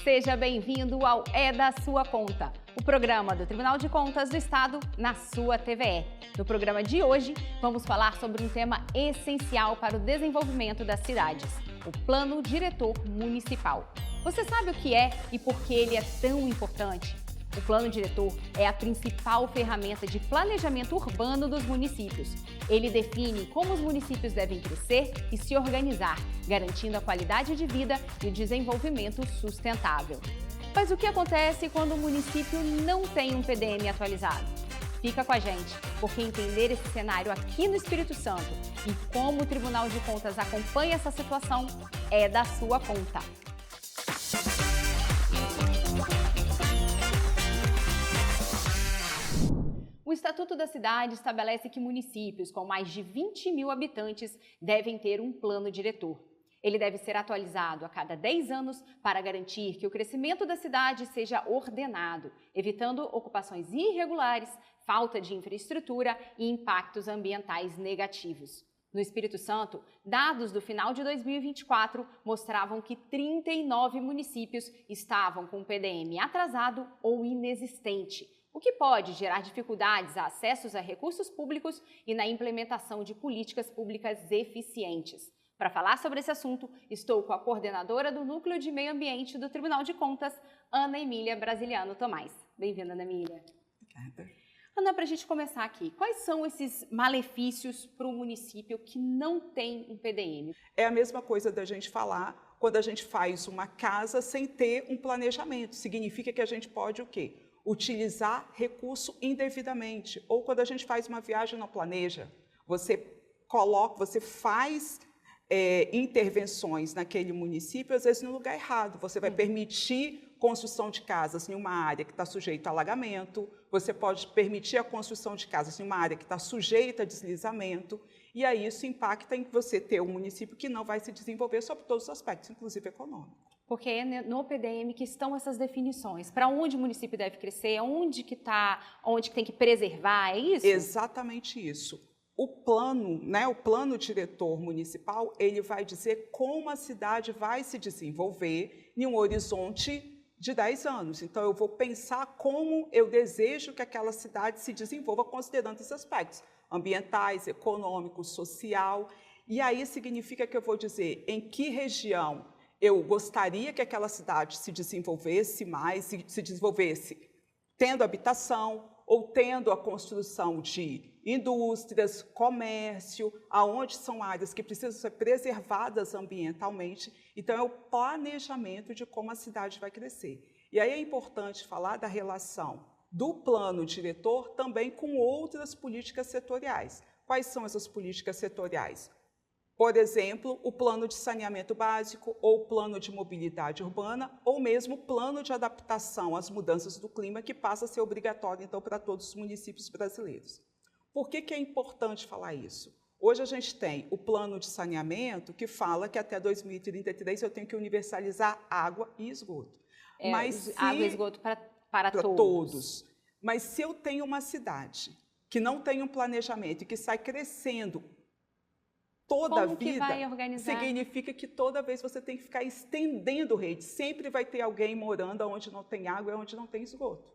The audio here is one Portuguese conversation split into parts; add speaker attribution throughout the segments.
Speaker 1: Seja bem-vindo ao É da Sua Conta, o programa do Tribunal de Contas do Estado na sua TVE. No programa de hoje, vamos falar sobre um tema essencial para o desenvolvimento das cidades, o Plano Diretor Municipal. Você sabe o que é e por que ele é tão importante? O Plano Diretor é a principal ferramenta de planejamento urbano dos municípios. Ele define como os municípios devem crescer e se organizar, garantindo a qualidade de vida e o desenvolvimento sustentável. Mas o que acontece quando o município não tem um PDM atualizado? Fica com a gente, porque entender esse cenário aqui no Espírito Santo e como o Tribunal de Contas acompanha essa situação é da sua conta. O Estatuto da Cidade estabelece que municípios com mais de 20 mil habitantes devem ter um plano diretor. Ele deve ser atualizado a cada 10 anos para garantir que o crescimento da cidade seja ordenado, evitando ocupações irregulares, falta de infraestrutura e impactos ambientais negativos. No Espírito Santo, dados do final de 2024 mostravam que 39 municípios estavam com o PDM atrasado ou inexistente, o que pode gerar dificuldades a acessos a recursos públicos e na implementação de políticas públicas eficientes. Para falar sobre esse assunto, estou com a coordenadora do Núcleo de Meio Ambiente do Tribunal de Contas, Ana Emília Brasiliano Tomás. Bem-vinda, Ana Emília.
Speaker 2: Obrigada.
Speaker 1: Ana, para a gente começar aqui, quais são esses malefícios para o município que não tem um PDM?
Speaker 2: É a mesma coisa da gente falar quando a gente faz uma casa sem ter um planejamento. Significa que a gente pode o quê? Utilizar recurso indevidamente. Ou quando a gente faz uma viagem e não planeja, você faz intervenções naquele município, às vezes no lugar errado. Você vai permitir construção de casas em uma área que está sujeita a alagamento, você pode permitir a construção de casas em uma área que está sujeita a deslizamento, e aí isso impacta em você ter um município que não vai se desenvolver sobre todos os aspectos, inclusive econômico.
Speaker 1: Porque é no PDM que estão essas definições. Para onde o município deve crescer, onde que tem que preservar, é isso?
Speaker 2: Exatamente isso. O plano diretor municipal, ele vai dizer como a cidade vai se desenvolver em um horizonte de 10 anos. Então, eu vou pensar como eu desejo que aquela cidade se desenvolva considerando esses aspectos ambientais, econômicos, social. E aí significa que eu vou dizer em que região eu gostaria que aquela cidade se desenvolvesse mais, se desenvolvesse tendo habitação ou tendo a construção de indústrias, comércio, aonde são áreas que precisam ser preservadas ambientalmente. Então, é o planejamento de como a cidade vai crescer. E aí é importante falar da relação do plano diretor também com outras políticas setoriais. Quais são essas políticas setoriais? Por exemplo, o plano de saneamento básico, ou plano de mobilidade urbana, ou mesmo o plano de adaptação às mudanças do clima, que passa a ser obrigatório, então, para todos os municípios brasileiros. Por que é importante falar isso? Hoje a gente tem o plano de saneamento, que fala que até 2033 eu tenho que universalizar água e esgoto.
Speaker 1: Água e esgoto para todos.
Speaker 2: Mas se eu tenho uma cidade que não tem um planejamento e que sai crescendo toda a vida, significa que toda vez você tem que ficar estendendo rede. Sempre vai ter alguém morando onde não tem água e onde não tem esgoto.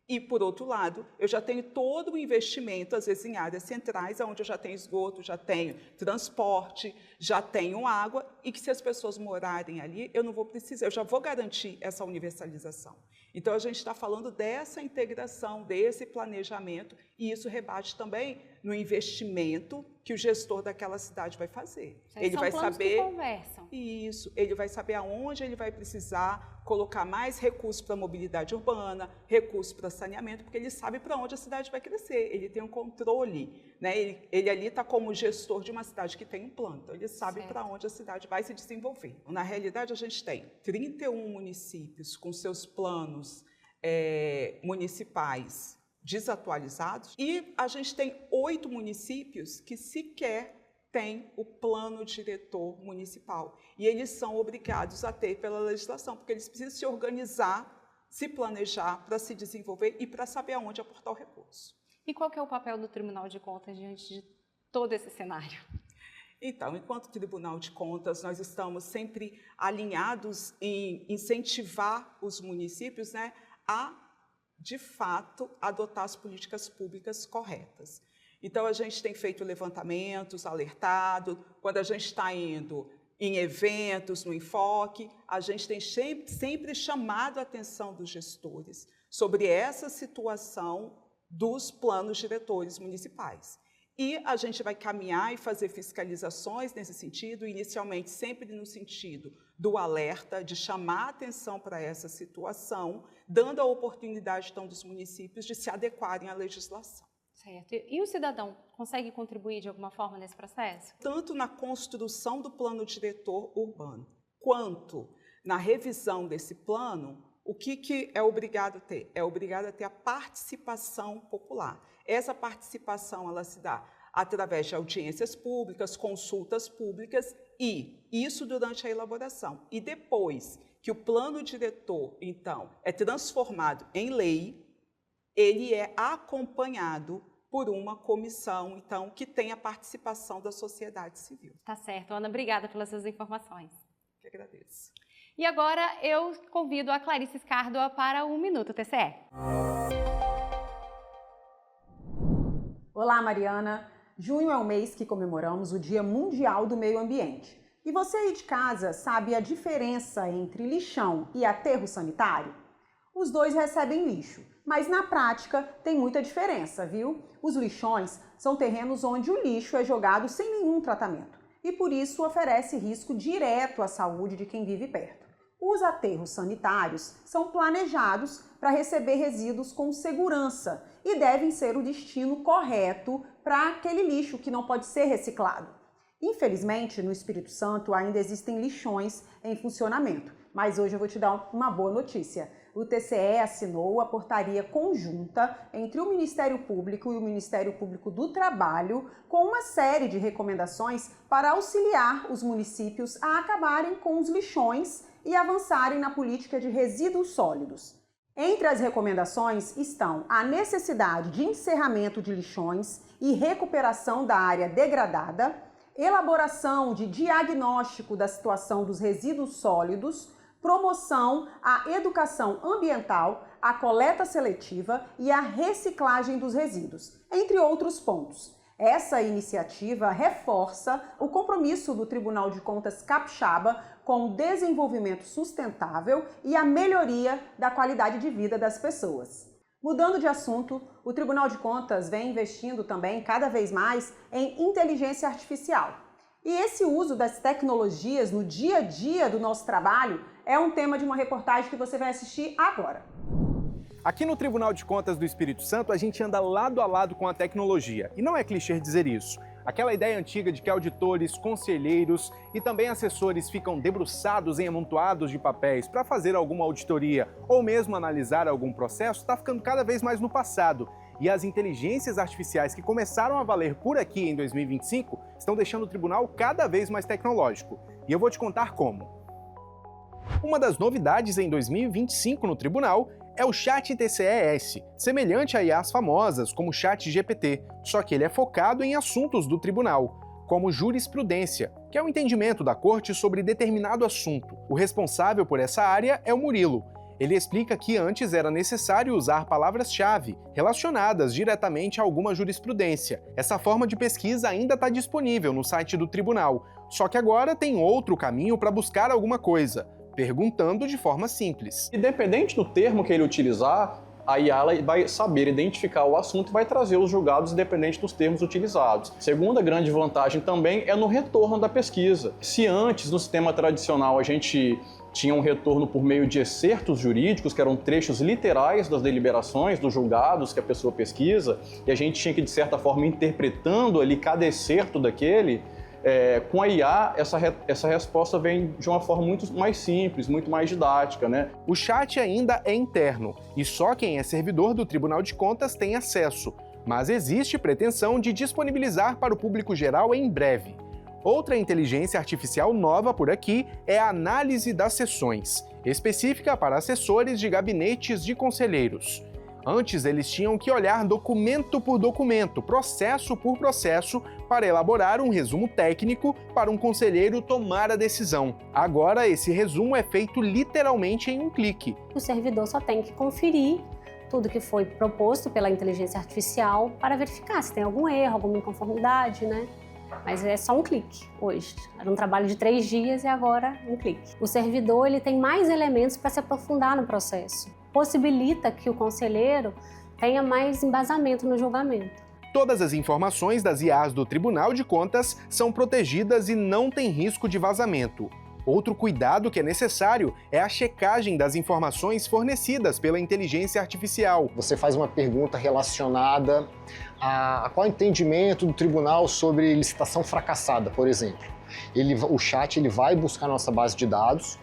Speaker 2: E, por outro lado, eu já tenho todo o investimento, às vezes em áreas centrais, onde eu já tenho esgoto, já tenho transporte, já tenho água, e que se as pessoas morarem ali, eu não vou precisar, eu já vou garantir essa universalização. Então, a gente está falando dessa integração, desse planejamento, e isso rebate também no investimento que o gestor daquela cidade vai fazer.
Speaker 1: Ele vai saber que conversam.
Speaker 2: Isso, ele vai saber aonde ele vai precisar colocar mais recursos para a mobilidade urbana, recursos para saneamento, porque ele sabe para onde a cidade vai crescer, ele tem um controle, né? Ele ali está como gestor de uma cidade que tem um plano, então ele sabe para onde a cidade vai se desenvolver. Na realidade, a gente tem 31 municípios com seus planos municipais desatualizados, e a gente tem 8 municípios que sequer têm o plano diretor municipal. E eles são obrigados a ter pela legislação, porque eles precisam se organizar, se planejar para se desenvolver e para saber aonde aportar o recurso.
Speaker 1: E qual que é o papel do Tribunal de Contas diante de todo esse cenário?
Speaker 2: Então, enquanto Tribunal de Contas, nós estamos sempre alinhados em incentivar os municípios, né, a, de fato, adotar as políticas públicas corretas. Então, a gente tem feito levantamentos, alertado, quando a gente está indo em eventos, no enfoque, a gente tem sempre chamado a atenção dos gestores sobre essa situação dos planos diretores municipais. E a gente vai caminhar e fazer fiscalizações nesse sentido, inicialmente sempre no sentido do alerta, de chamar a atenção para essa situação, dando a oportunidade, então, dos municípios de se adequarem à legislação.
Speaker 1: Certo. E o cidadão consegue contribuir de alguma forma nesse processo?
Speaker 2: Tanto na construção do plano diretor urbano, quanto na revisão desse plano, o que é obrigado a ter? É obrigado a ter a participação popular. Essa participação ela se dá através de audiências públicas, consultas públicas e isso durante a elaboração. E depois que o plano diretor, então, é transformado em lei, ele é acompanhado por uma comissão, então, que tem a participação da sociedade civil.
Speaker 1: Tá certo. Ana, obrigada pelas suas informações.
Speaker 2: Eu que agradeço.
Speaker 1: E agora eu convido a Clarice Scardua para o Minuto TCE.
Speaker 3: Olá, Mariana. Junho é o mês que comemoramos o Dia Mundial do Meio Ambiente. E você aí de casa sabe a diferença entre lixão e aterro sanitário? Os dois recebem lixo, mas na prática tem muita diferença, viu? Os lixões são terrenos onde o lixo é jogado sem nenhum tratamento e por isso oferece risco direto à saúde de quem vive perto. Os aterros sanitários são planejados para receber resíduos com segurança e devem ser o destino correto para aquele lixo que não pode ser reciclado. Infelizmente, no Espírito Santo ainda existem lixões em funcionamento, mas hoje eu vou te dar uma boa notícia. O TCE assinou a portaria conjunta entre o Ministério Público e o Ministério Público do Trabalho com uma série de recomendações para auxiliar os municípios a acabarem com os lixões e avançarem na política de resíduos sólidos. Entre as recomendações estão a necessidade de encerramento de lixões e recuperação da área degradada, elaboração de diagnóstico da situação dos resíduos sólidos, promoção à educação ambiental, à coleta seletiva e à reciclagem dos resíduos, entre outros pontos. Essa iniciativa reforça o compromisso do Tribunal de Contas Capixaba com o desenvolvimento sustentável e a melhoria da qualidade de vida das pessoas. Mudando de assunto, o Tribunal de Contas vem investindo também cada vez mais em inteligência artificial. E esse uso das tecnologias no dia a dia do nosso trabalho é um tema de uma reportagem que você vai assistir agora.
Speaker 4: Aqui no Tribunal de Contas do Espírito Santo, a gente anda lado a lado com a tecnologia. E não é clichê dizer isso. Aquela ideia antiga de que auditores, conselheiros e também assessores ficam debruçados em amontoados de papéis para fazer alguma auditoria ou mesmo analisar algum processo está ficando cada vez mais no passado. E as inteligências artificiais que começaram a valer por aqui em 2025 estão deixando o tribunal cada vez mais tecnológico. E eu vou te contar como. Uma das novidades em 2025 no tribunal é o Chat TCE-S, semelhante a IAs famosas como o Chat GPT, só que ele é focado em assuntos do tribunal, como jurisprudência, que é o entendimento da corte sobre determinado assunto. O responsável por essa área é o Murilo. Ele explica que antes era necessário usar palavras-chave relacionadas diretamente a alguma jurisprudência. Essa forma de pesquisa ainda está disponível no site do tribunal, só que agora tem outro caminho para buscar alguma coisa, perguntando de forma simples.
Speaker 5: Independente do termo que ele utilizar, a IA vai saber identificar o assunto e vai trazer os julgados independente dos termos utilizados. Segunda grande vantagem também é no retorno da pesquisa. Se antes, no sistema tradicional, a gente tinha um retorno por meio de excertos jurídicos, que eram trechos literais das deliberações, dos julgados que a pessoa pesquisa, e a gente tinha que, de certa forma, interpretando ali cada excerto daquele, com a IA, essa resposta vem de uma forma muito mais simples, muito mais didática, né?
Speaker 4: O chat ainda é interno e só quem é servidor do Tribunal de Contas tem acesso, mas existe pretensão de disponibilizar para o público geral em breve. Outra inteligência artificial nova por aqui é a análise das sessões, específica para assessores de gabinetes de conselheiros. Antes, eles tinham que olhar documento por documento, processo por processo, para elaborar um resumo técnico para um conselheiro tomar a decisão. Agora, esse resumo é feito literalmente em um clique.
Speaker 6: O servidor só tem que conferir tudo que foi proposto pela inteligência artificial para verificar se tem algum erro, alguma inconformidade, né? Mas é só um clique hoje. Era um trabalho de 3 dias e agora um clique. O servidor ele tem mais elementos para se aprofundar no processo. Possibilita que o conselheiro tenha mais embasamento no julgamento.
Speaker 4: Todas as informações das IAs do Tribunal de Contas são protegidas e não tem risco de vazamento. Outro cuidado que é necessário é a checagem das informações fornecidas pela inteligência artificial.
Speaker 7: Você faz uma pergunta relacionada a qual entendimento do tribunal sobre licitação fracassada, por exemplo. O chat vai buscar nossa base de dados,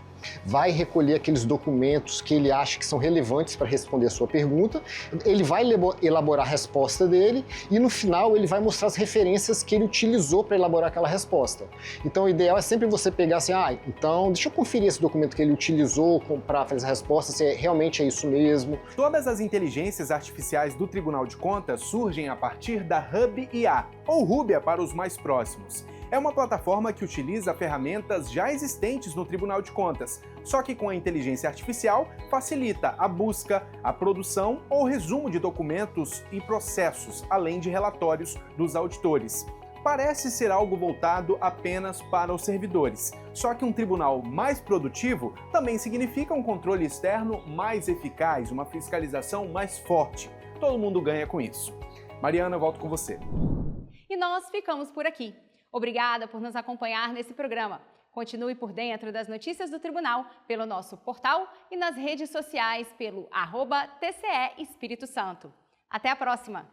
Speaker 7: vai recolher aqueles documentos que ele acha que são relevantes para responder a sua pergunta, ele vai elaborar a resposta dele e no final ele vai mostrar as referências que ele utilizou para elaborar aquela resposta. Então o ideal é sempre você pegar assim, então deixa eu conferir esse documento que ele utilizou para fazer a resposta, se realmente é isso mesmo.
Speaker 4: Todas as inteligências artificiais do Tribunal de Contas surgem a partir da Hub IA, ou Rubia para os mais próximos. É uma plataforma que utiliza ferramentas já existentes no Tribunal de Contas, só que com a inteligência artificial facilita a busca, a produção ou resumo de documentos e processos, além de relatórios dos auditores. Parece ser algo voltado apenas para os servidores, só que um tribunal mais produtivo também significa um controle externo mais eficaz, uma fiscalização mais forte. Todo mundo ganha com isso. Mariana, eu volto com você.
Speaker 1: E nós ficamos por aqui. Obrigada por nos acompanhar nesse programa. Continue por dentro das notícias do Tribunal pelo nosso portal e nas redes sociais pelo @TCE Espírito Santo. Até a próxima!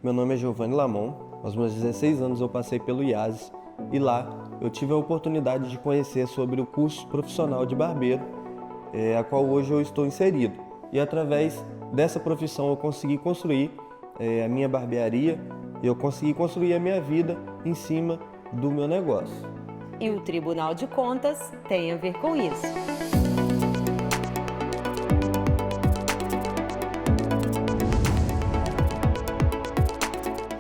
Speaker 8: Meu nome é Giovanni Lamon, aos meus 16 anos eu passei pelo IASES e lá eu tive a oportunidade de conhecer sobre o curso profissional de barbeiro, a qual hoje eu estou inserido. E através dessa profissão eu consegui construir a minha barbearia e eu consegui construir a minha vida em cima do meu negócio.
Speaker 9: E o Tribunal de Contas tem a ver com isso.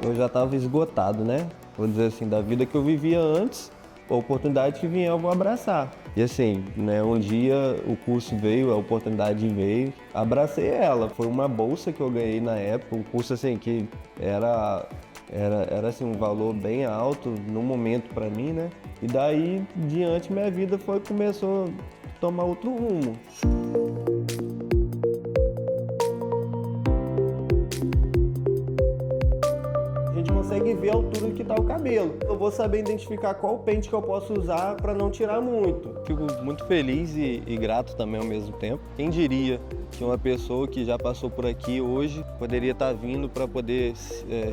Speaker 8: Eu já estava esgotado, né? Vou dizer assim, da vida que eu vivia antes, a oportunidade que vinha eu vou abraçar. E assim, né, um dia o curso veio, a oportunidade veio, abracei ela. Foi uma bolsa que eu ganhei na época, um curso assim que era assim, um valor bem alto no momento para mim, né? E daí diante minha vida começou a tomar outro rumo. Consegue ver a altura que está o cabelo. Eu vou saber identificar qual pente que eu posso usar para não tirar muito. Fico muito feliz e grato também ao mesmo tempo. Quem diria que uma pessoa que já passou por aqui hoje poderia estar vindo para poder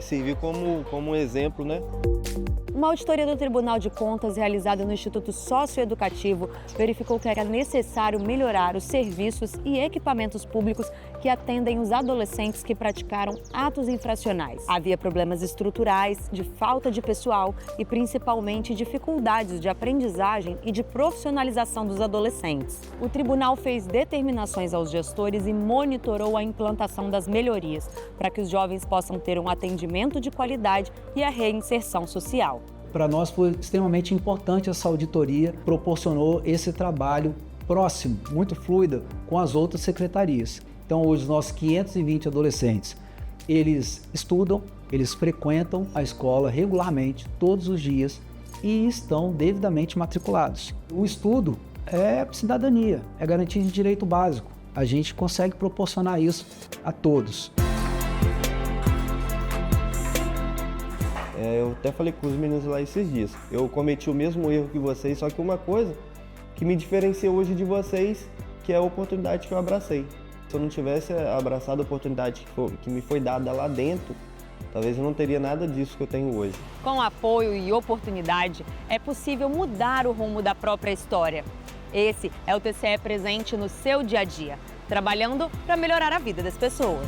Speaker 8: servir como um exemplo, né?
Speaker 9: Uma auditoria do Tribunal de Contas realizada no Instituto Socioeducativo verificou que era necessário melhorar os serviços e equipamentos públicos que atendem os adolescentes que praticaram atos infracionais. Havia problemas estruturais, de falta de pessoal e principalmente dificuldades de aprendizagem e de profissionalização dos adolescentes. O tribunal fez determinações aos gestores e monitorou a implantação das melhorias para que os jovens possam ter um atendimento de qualidade e a reinserção social.
Speaker 10: Para nós foi extremamente importante essa auditoria, proporcionou esse trabalho próximo, muito fluido, com as outras secretarias. Então hoje os nossos 520 adolescentes, eles estudam, eles frequentam a escola regularmente, todos os dias, e estão devidamente matriculados. O estudo é cidadania, é garantia de direito básico. A gente consegue proporcionar isso a todos.
Speaker 8: Eu até falei com os meninos lá esses dias. Eu cometi o mesmo erro que vocês, só que uma coisa que me diferencia hoje de vocês, que é a oportunidade que eu abracei. Se eu não tivesse abraçado a oportunidade que me foi dada lá dentro, talvez eu não teria nada disso que eu tenho hoje.
Speaker 9: Com apoio e oportunidade, é possível mudar o rumo da própria história. Esse é o TCE presente no seu dia a dia, trabalhando para melhorar a vida das pessoas.